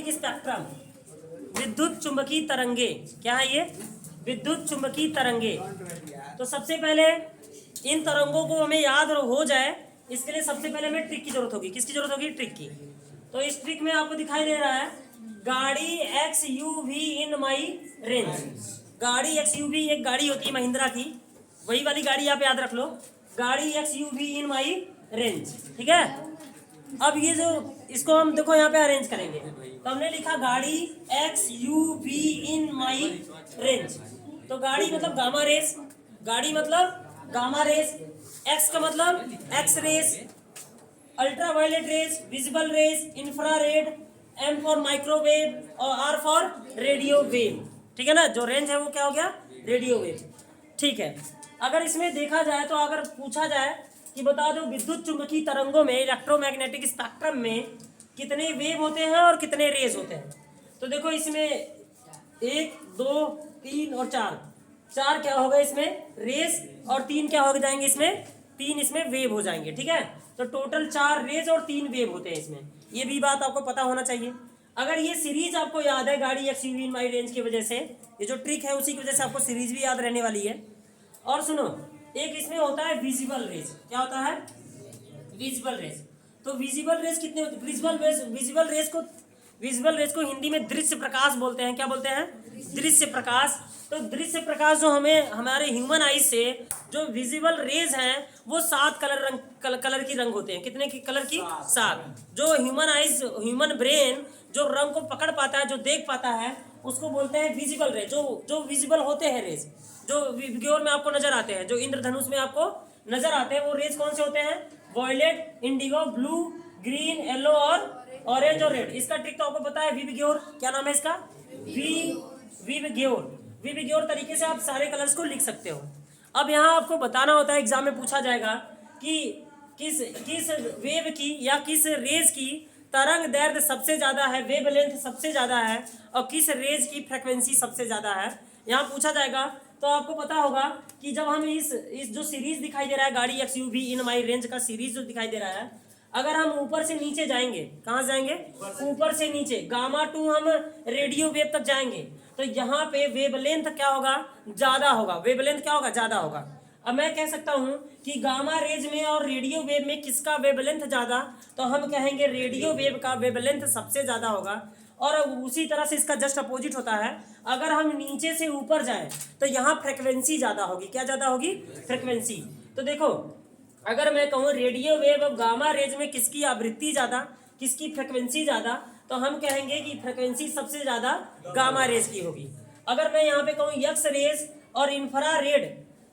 Electromagnetic spectrum, विद्युत चुंबकीय तरंगे। क्या है ये? विद्युत चुंबकीय तरंगे। तो सबसे पहले इन तरंगों को हमें याद हो जाए, इसके लिए सबसे पहले हमें ट्रिक की जरूरत होगी। किसकी जरूरत होगी? ट्रिक की। तो इस ट्रिक में आपको दिखाई दे रहा है गाड़ी XUV इन माई रेंज। गाड़ी XUV एक गाड़ी होती है महिंद्रा की, वही वाली गाड़ी आप याद रख लो, गाड़ी XUV इन माई रेंज। ठीक है। अब ये जो इसको हम देखो यहाँ पे अरेंज करेंगे, तो हमने लिखा गाड़ी XUV इन माई रेंज। तो गाड़ी मतलब गामा रेस, गाड़ी मतलब गामा रेस, एक्स का मतलब X rays, ultraviolet rays, visible rays, infrared, M for microwave और आर फॉर रेडियो वेव। ठीक है ना, जो रेंज है वो क्या हो गया? Radio wave. ठीक है। अगर इसमें देखा जाए तो अगर पूछा जाए कि बता दो विद्युत चुंबकीय तरंगों में, इलेक्ट्रोमैग्नेटिक स्पेक्ट्रम में कितने वेव होते हैं और कितने रेज होते हैं, तो देखो इसमें 1 2 3 और 4 क्या होगा इसमें? रेस, और 3 क्या हो जाएंगे इसमें? 3 इसमें वेव हो जाएंगे। ठीक है। तो टोटल 4 रेज और 3 वेव होते हैं इसमें। ये भी बात आपको पता होना चाहिए। अगर ये सीरीज आपको याद है गाड़ी XUV इन माई रेंज की वजह से, ये जो ट्रिक है उसी की वजह से आपको सीरीज भी याद रहने वाली है। और सुनो, एक इसमें होता है विजिबल रेज। क्या होता है? Visible raise. तो विजिबल रेज कितने होते हैं? विजिबल रेज को हिंदी में दृश्य प्रकाश बोलते हैं। क्या बोलते हैं? दृश्य प्रकाश। तो दृश्य प्रकाश जो हमें हमारे ह्यूमन आईज से जो विजिबल रेज हैं वो 7 कलर की रंग होते हैं। कितने की कलर की? 7। जो ह्यूमन ब्रेन जो रंग को पकड़ पाता है, जो देख पाता है, उसको बोलते हैं विजिबल रेज। जो विजिबल होते हैं रेज, जो विग्योर में आपको नजर आते हैं, जो इंद्रधनुष में आपको नजर आते हैं, वो रेज कौन से होते हैं? Violet, indigo, blue, green, yellow और ऑरेंज और रेड। इसका ट्रिक तो आपको पता है, विबग्योर। क्या नाम है इसका? विबग्योर तरीके से आप सारे कलर्स को लिख सकते हो। अब यहाँ आपको बताना होता है, एग्जाम में पूछा जाएगा कि किस वेव की या किस रेज की तरंग दैर्ध्य सबसे ज्यादा है, वेव लेंथ सबसे ज्यादा है, और किस रेज की फ्रिक्वेंसी सबसे ज्यादा है, यहाँ पूछा जाएगा। तो आपको पता होगा कि जब हम इस जो सीरीज दिखाई दे रहा है गाड़ी XUV इन माई रेंज का सीरीज जो दिखाई दे रहा है, अगर हम ऊपर से नीचे जाएंगे, कहाँ जाएंगे? ऊपर से नीचे, गामा टू हम रेडियो वेव तक जाएंगे, तो यहाँ पे वेवलेंथ क्या होगा? ज्यादा होगा। वेवलेंथ क्या होगा? ज्यादा होगा। अब मैं कह सकता हूँ कि गामा रेज में और रेडियो वेव में किसका वेवलेंथ ज्यादा, तो हम कहेंगे रेडियो वेव का वेवलेंथ सबसे ज्यादा होगा। और उसी तरह से इसका जस्ट अपोजिट होता है, अगर हम नीचे से ऊपर जाएं तो यहाँ फ्रिक्वेंसी ज्यादा होगी। क्या ज्यादा होगी? फ्रिक्वेंसी। तो देखो, अगर मैं कहूँ रेडियो वेव और गामा रेज में किसकी आवृत्ति ज्यादा, किसकी फ्रिक्वेंसी ज्यादा, तो हम कहेंगे कि फ्रिक्वेंसी सबसे ज्यादा गामा रेज की होगी। अगर मैं यहाँ पे कहूँ एक्स रेज और इंफ्रारेड,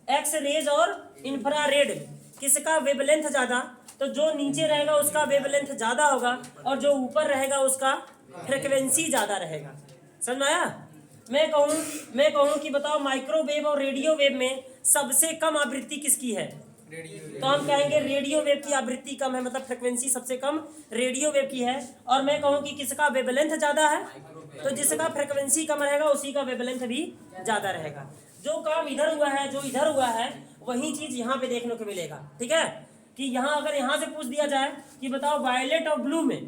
एक्स रेज और इंफ्रारेड किसका वेवलेंथ ज्यादा, तो जो नीचे रहेगा उसका वेवलेंथ ज्यादा होगा और जो ऊपर रहेगा उसका फ्रिक्वेंसी ज्यादा रहेगा। समझ में आया? मैं कहूँ कि बताओ माइक्रोवेव और रेडियो वेव में सबसे कम आवृत्ति किसकी है, तो हम कहेंगे रेडियो वेव की आवृत्ति कम है, मतलब फ्रिक्वेंसी सबसे कम रेडियो वेव की है। और मैं कहूँ कि किसका वेवलेंथ ज्यादा है, तो जिसका फ्रिक्वेंसी कम रहेगा उसी का वेवलेंथ भी ज्यादा रहेगा। जो काम इधर हुआ है, जो इधर हुआ है, वही चीज यहाँ पे देखने को मिलेगा। ठीक है। कि यहाँ अगर यहाँ से पूछ दिया जाए कि बताओ वायलेट और ब्लू में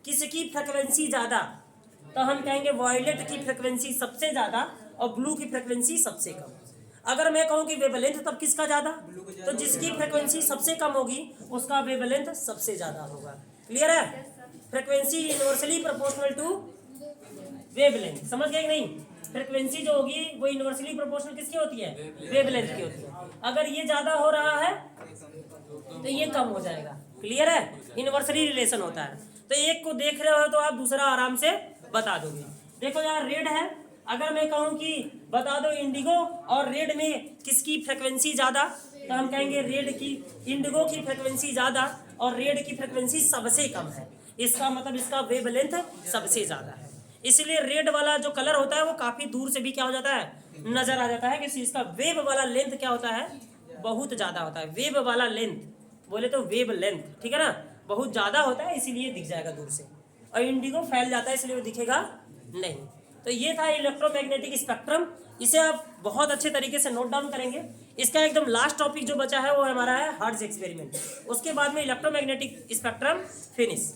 किसकी फ्रिक्वेंसी ज्यादा, तो हम कहेंगे वायलेट की फ्रिक्वेंसी सबसे ज्यादा और ब्लू की फ्रिक्वेंसी सबसे कम। अगर मैं कहूँ कि वेवलेंथ तब किसका ज्यादा, तो जिसकी फ्रिक्वेंसी सबसे कम होगी उसका वेवलेंथ सबसे ज्यादा होगा। क्लियर है? Frequency inversely proportional to wavelength. समझ गए कि नहीं? फ्रिक्वेंसी जो होगी वो इनवर्सली प्रोपोर्शनल किसकी होती है? वेवलेंथ की होती है। अगर ये ज्यादा हो रहा है तो ये कम हो जाएगा। क्लियर है? इनवर्सली रिलेशन होता है। तो एक को देख रहे हो तो आप दूसरा आराम से बता दोगे। देखो यार, रेड है, अगर मैं कहूँ कि बता दो इंडिगो और रेड में किसकी फ्रिक्वेंसी ज्यादा, तो हम कहेंगे इंडिगो की फ्रिक्वेंसी ज्यादा और रेड की फ्रिक्वेंसी सबसे कम है। इसका मतलब इसका वेवलेंथ सबसे ज्यादा है। इसलिए रेड वाला जो कलर होता है वो काफी दूर से भी क्या हो जाता है? नजर आ जाता है कि इसका वेव वाला लेंथ क्या होता है? बहुत ज्यादा होता है। वेव वाला लेंथ बोले तो वेव लेंथ, ठीक है ना, बहुत ज्यादा होता है, इसीलिए दिख जाएगा दूर से। और इंडिगो फैल जाता है इसलिए वो दिखेगा नहीं। तो ये था इलेक्ट्रोमैग्नेटिक स्पेक्ट्रम। इसे आप बहुत अच्छे तरीके से नोट डाउन करेंगे। इसका एकदम लास्ट टॉपिक जो बचा है वो हमारा है हर्ट्ज एक्सपेरिमेंट। उसके बाद में इलेक्ट्रोमैग्नेटिक स्पेक्ट्रम फिनिश।